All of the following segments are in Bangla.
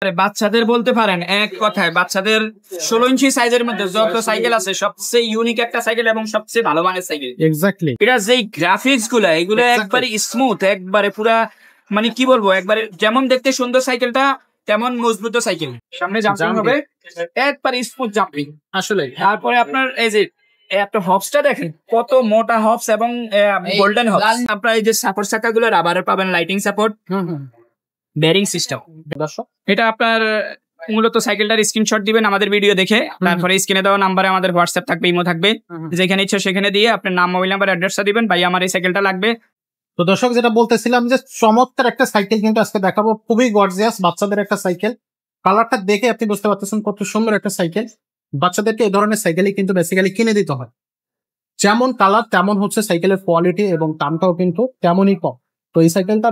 বাচ্চাদের বলতে পারেন এক কথায় বাচ্চাদের 16 ইঞ্চি সাইজের মধ্যে যত সাইকেল আছে সবচেয়ে ইউনিক একটা সাইকেল এবং সবচেয়ে ভালো মানের সাইকেল। এক্স্যাক্টলি এটা যেই গ্রাফিক্স গুলা এগুলো একবারে স্মুথ, একবারে পুরা মানে কি বলবো, একবারে যেমন দেখতে সুন্দর সাইকেলটা তেমন মজবুত সাইকেল। সামনে জাম্পিং হবে, একবারে স্মুথ জাম্পিং আসলে। তারপরে আপনার এই যে একটা হবসটা দেখেন কত মোটা হবস এবং গোল্ডেন হবস। আপনার এই যে সাপোর্ট চাকা গুলো রাবারের পাবেন, লাইটিং সাপোর্ট, বেয়ারিং সিস্টেম। এটা আপনার মূলত সাইকেলটার স্ক্রিনশট দিবেন আমাদের ভিডিও দেখে, তারপরে স্ক্রিনে দেওয়া নাম্বারে আমাদের হোয়াটসঅ্যাপ থাকবে, ইমো থাকবে, যেখানে ইচ্ছা সেখানে দিয়ে আপনার নাম, মোবাইল নাম্বার, অ্যাড্রেসটা দিবেন, ভাই আমার এই সাইকেলটা লাগবে। তো দর্শক যেটা বলতেছিলাম যে চমৎকার একটা সাইকেল কিন্তু আজকে দেখাবো, খুবই গর্জিয়াস বাচ্চাদের একটা সাইকেল। কালারটা দেখে আপনি বুঝতে পারতেছেন কত সুন্দর একটা সাইকেল। বাচ্চাদেরকে এই ধরনের সাইকেলই কিন্তু বেসিক্যালি কিনে দিতে হয়, যেমন কালার তেমন হচ্ছে সাইকেলের কোয়ালিটি এবং দামটাও কিন্তু তেমনই কম। তো এই সাইকেলটা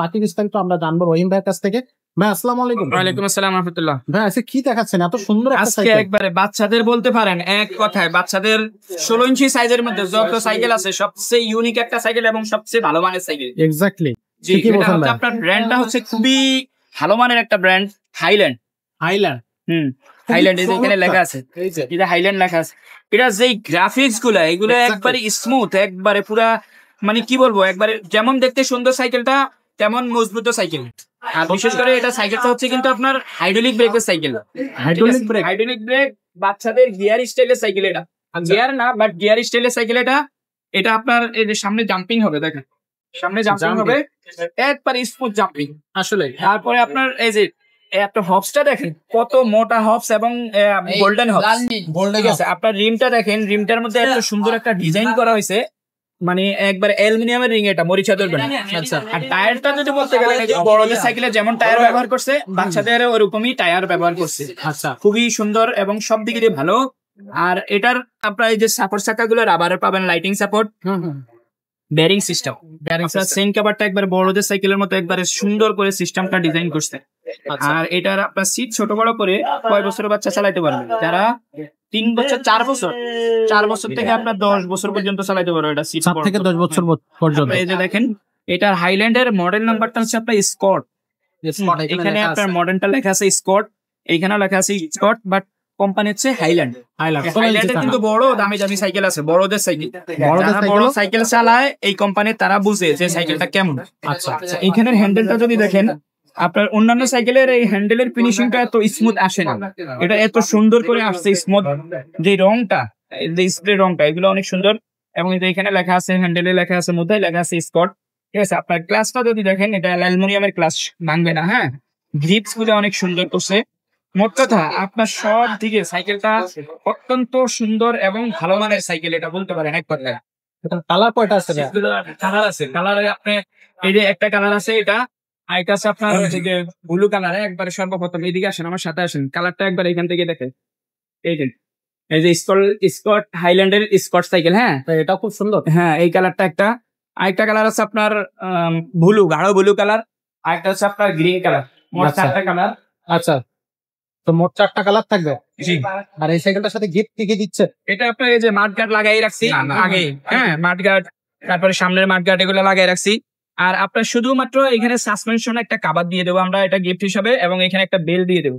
বাকি বিস্তারিত আমরা জানবো রহিম ভাইয়ের কাছ থেকে। ভাই আসসালামু আলাইকুম। ওয়ালাইকুম আসসালাম রাহমাতুল্লাহ। ভাই আজকে কি দেখাচ্ছেন এত সুন্দর একটা আজকে সাইকেল? একবারে বাচ্চাদের বলতে পারেন এক কথায় বাচ্চাদের 16 ইঞ্চি সাইজের মধ্যে যত সাইকেল আছে সবচেয়ে ইউনিক একটা সাইকেল এবং সবচেয়ে ভালো মানের সাইকেল। এক্স্যাক্টলি জি, এটা হচ্ছে আপনার ব্র্যান্ডটা হচ্ছে খুবই ভালো মানের একটা ব্র্যান্ড, হাইল্যান্ড। হাইল্যান্ড এই যে এখানে লেখা আছে, এটা হাইল্যান্ড লেখা আছে। এটা যেই গ্রাফিক্স গুলা এগুলো একবারে স্মুথ, একবারে পুরা মানে কি বলবো, একবারে যেমন দেখতে সুন্দর সাইকেলটা তেমন মজবুত সাইকেল। আর বিশেষ করে এটা সাইকেলটা হচ্ছে কিন্তু আপনার হাইড্রোলিক ব্রেকের সাইকেল। হাইড্রোলিক ব্রেক বাচ্চাদের গিয়ার স্টাইলের সাইকেল। এটা গিয়ার না, বাট গিয়ার স্টাইলের সাইকেল। এটা আপনার এই যে সামনে জাম্পিং হবে, দেখেন সামনে জাম্পিং হবে, একবার স্মুথ জাম্পিং আসলে। তারপরে আপনার এই যে একটা হবসটা দেখেন কত মোটা হবস এবং গোল্ডেন হবস। ঠিক আছে, আপনার রিমটা দেখেন, রিমটার মধ্যে এত সুন্দর একটা ডিজাইন করা হয়েছে, মানে একবার অ্যালুমিনিয়ামের রিং, এটা মরিচা ধরবে না। আর টায়ারটা যদি বলতে গেলে বড়দের সাইকেলে যেমন টায়ার ব্যবহার করছে, বাচ্চাদের ওরকমই টায়ার ব্যবহার করছে। আচ্ছা, খুবই সুন্দর এবং সব দিকে দিয়ে ভালো। আর এটার আপনার এই যে সাপোর্ট চাকা গুলো রাবারের পাবেন, লাইটিং সাপোর্ট, বেয়ারিং সিস্টেম। আপনার চেইন কভারটা একবার বড়দের সাইকেলের মতো একবারে সুন্দর করে সিস্টেমটা ডিজাইন করছে। আর এটার আপনার সিট ছোট বড় করে কয় বছরের বাচ্চা চালাইতে পারবে, যারা 3 বছর 4 বছর থেকে আপনার 10 বছর পর্যন্ত চালাইতে পারবে। এটা সিট 7 থেকে 10 বছর পর্যন্ত। এই যে দেখেন এটার হাইল্যান্ডের মডেল নাম্বারটা হচ্ছে আপনার স্কট। এখানে আপনার মডেলটা লেখা আছে স্কট, এইখানেও লেখা আছে স্কট, বাট কোম্পানি হচ্ছে হাইল্যান্ড। হাইল্যান্ডের কিন্তু বড় দামি দামি সাইকেল আছে, বড়দের সাইকেল। বড় সাইকেল চালায় এই কোম্পানির, তারা বুঝে যে সাইকেলটা কেমন। আচ্ছা, এইখানের হ্যান্ডেলটা যদি দেখেন, আপনার অন্যান্য সাইকেলের এই হ্যান্ডেলের ফিনিশিংটা এত স্মুথ আসে না, এটা এত সুন্দর করে আসছে স্মুথ। যে রংটা, যে স্প্রে রংটা, এগুলো অনেক সুন্দর। এবং এখানে লেখা আছে, হ্যান্ডেলে লেখা আছে, মধ্যে লেখা আছে স্কট। ঠিক আছে, আপনার ক্লাসটা যদি দেখেন, এটা অ্যালুমিনিয়ামের ক্লাস, ভাঙবে না। হ্যাঁ, গ্রিপস গুলো অনেক সুন্দর করছে। মোট কথা আপনার সব দিকে সাইকেলটা অত্যন্ত সুন্দর এবং ভালো মানের সাইকেল, এটা বলতে পারেন এক কথায়। কালার কয়টা আছে? কালার আছে, কালারে আপনি এই যে একটা কালার আছে, এটা আরেকটা আছে আপনার যে ব্লু কালারে। একবারে সর্বপ্রথম এদিকে আসেন, আমার সাথে আসেন, কালারটা একবার এখান থেকে দেখেন। এই যে স্কট, হাইল্যান্ডের স্কট সাইকেল। হ্যাঁ, এটা খুব সুন্দর। হ্যাঁ, এই কালারটা একটা। আরেকটা কালার আছে আপনার ব্লু, গাঢ় ব্লু কালার। আরেকটা হচ্ছে আপনার গ্রিন কালার। মোট 4টা কালার। আচ্ছা, তো মোট 4টা কালার থাকবে। জি। আর এই সাইকেলটার সাথে গিফট কি দিচ্ছে? এটা আপনার এই যে মাঠগার্ড লাগাই রাখছি আগে। হ্যাঁ, মাঠগার্ড, তারপরে সামনের মাঠগার্ড, এগুলো লাগাই রাখছি। আর আপনার শুধুমাত্র এখানে সাসপেনশন একটা কাভার দিয়ে দেবো আমরা, এটা গিফট হিসাবে, এবং এখানে একটা বেল দিয়ে দেবো।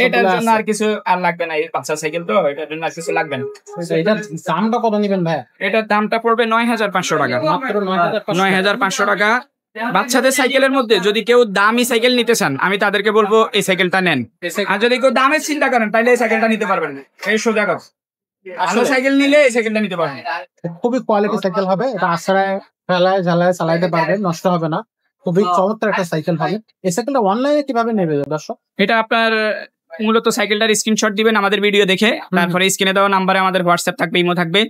এটার জন্য আর কিছু আর লাগবে না, এই বাচ্চা সাইকেল তো, এটার জন্য আর কিছু লাগবে না। এটার দামটা কত নেবেন ভাই? এটার দামটা পড়বে 9500 টাকা, মাত্র 9500 টাকা। বাচ্চাদের সাইকেলের মধ্যে যদি কেউ দামি সাইকেল নিতে চান, আমি তাদেরকে বলবো এই সাইকেলটা নেন। আর যদি কেউ দামের চিন্তা করেন, তাহলে এই সাইকেলটা নিতে পারবেন না। এই সোজা কথা, ভালো সাইকেল নিলে এই সাইকেলটা নিতে পারবেন। খুবই কোয়ালিটি সাইকেল হবে, এটা আশ্রয় ফেলায় ঝালায় চালাইতে পারবেন, নষ্ট হবে না। খুবই চমৎকার একটা সাইকেল হবে। এই সাইকেলটা অনলাইনে কিভাবে নেবে দর্শক? এটা আপনার মূলত সাইকেলটার স্ক্রিনশট দিবেন আমাদের ভিডিও দেখে, তারপরে স্ক্রিনে দেওয়া নাম্বারে আমাদের হোয়াটসঅ্যাপ থাকবে, ইমো থাকবে,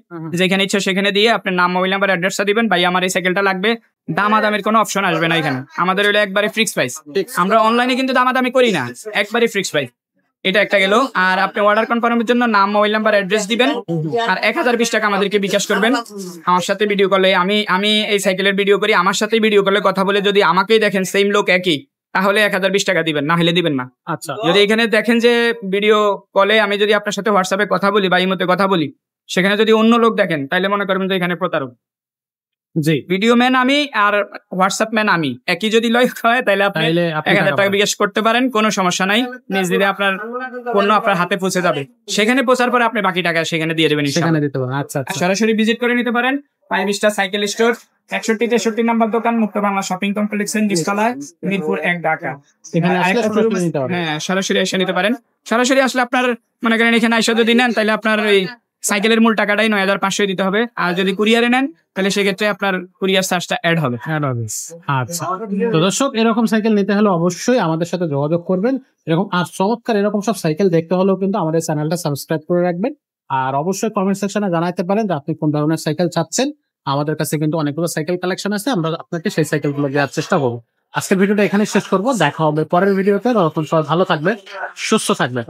যেখানে ইচ্ছা সেখানে দিয়ে আপনার নাম, মোবাইল নাম্বার, অ্যাড্রেসটা দিবেন, ভাই আমার এই সাইকেলটা লাগবে। দামাদামের কোনো অপশন আসবে না এখানে, আমাদের হলো একবারে ফিক্স প্রাইস। আমরা অনলাইনে কিন্তু দামাদামি করি না, একবারে ফিক্স প্রাইস। এটা একটা গেল। আর আপনি অর্ডার কনফার্মের জন্য নাম, মোবাইল নাম্বার, অ্যাড্রেস দিবেন, আর 1020 টাকা আমাদেরকে বিকাশ করবেন। আমার সাথে ভিডিও কলে, আমি এই সাইকেলের ভিডিও করি, আমার সাথে ভিডিও কলে কথা বলে যদি আমাকেই দেখেন সেম লোক একই, তাহলে 1020 টাকা দিবেন, না হলে দিবেন না। আচ্ছা, যদি এখানে দেখেন যে ভিডিও কলে আমি যদি আপনার সাথে হোয়াটসঅ্যাপে কথা বলি বা ইমোতে কথা বলি, সেখানে যদি অন্য লোক দেখেন, তাহলে মনে করবেন যে এখানে প্রতারক। জি ভিডিও ম্যান আমি আর হোয়াটসঅ্যাপ ম্যান আমি, একই যদি লয় হয় তাহলে আপনি তাইলে আপনি 1000 টাকা বিকাশ করতে পারেন, কোনো সমস্যা নাই। নিজ দিলে আপনার পণ্য আপনার হাতে পৌঁছে যাবে, সেখানে পৌঁছার পরে আপনি বাকি টাকা সেখানে দিয়ে দেবেন ইনশাআল্লাহ। সেখানে দিতে পারেন। আচ্ছা আচ্ছা সরাসরি ভিজিট করে নিতে পারেন 5 স্টার সাইকেল স্টোর, 61-63 নাম্বার দোকান, মুক্ত বাংলা শপিং কমপ্লেক্সের নিচতলায়, মিরপুর 1 ঢাকা। এখানে আসলে আরেকটা সরাসরি showroom- নিতে পারেন। হ্যাঁ, সরাসরি এসে নিতে পারেন। সরাসরি আসলে আপনার মনে করেন এখানে আইসা যদি নেন তাহলে আপনার ওই সাইকেলের মূল টাকাটাই 9500 দিতে হবে, আর যদি কুরিয়ারে নেন তাহলে সেক্ষেত্রে আপনার কুরিয়ার চার্জটা অ্যাড হবে। আচ্ছা, তো দর্শক এরকম সাইকেল নিতে হলে অবশ্যই আমাদের সাথে যোগাযোগ করবেন। এরকম আর চমৎকার এরকম সব সাইকেল দেখতে হলেও কিন্তু আমাদের চ্যানেলটা সাবস্ক্রাইব করে রাখবেন। আর অবশ্যই কমেন্ট সেকশনে জানাতে পারেন যে আপনি কোন ধরনের সাইকেল চাচ্ছেন। আমাদের কাছে কিন্তু অনেকগুলো সাইকেল কালেকশন আছে, আমরা আপনাকে সেই সাইকেলগুলো দেওয়ার চেষ্টা করবো। আজকের ভিডিওটা এখানে শেষ করবো, দেখা হবে পরের ভিডিওতে। ততক্ষণ সবাই ভালো থাকবে, সুস্থ থাকবে।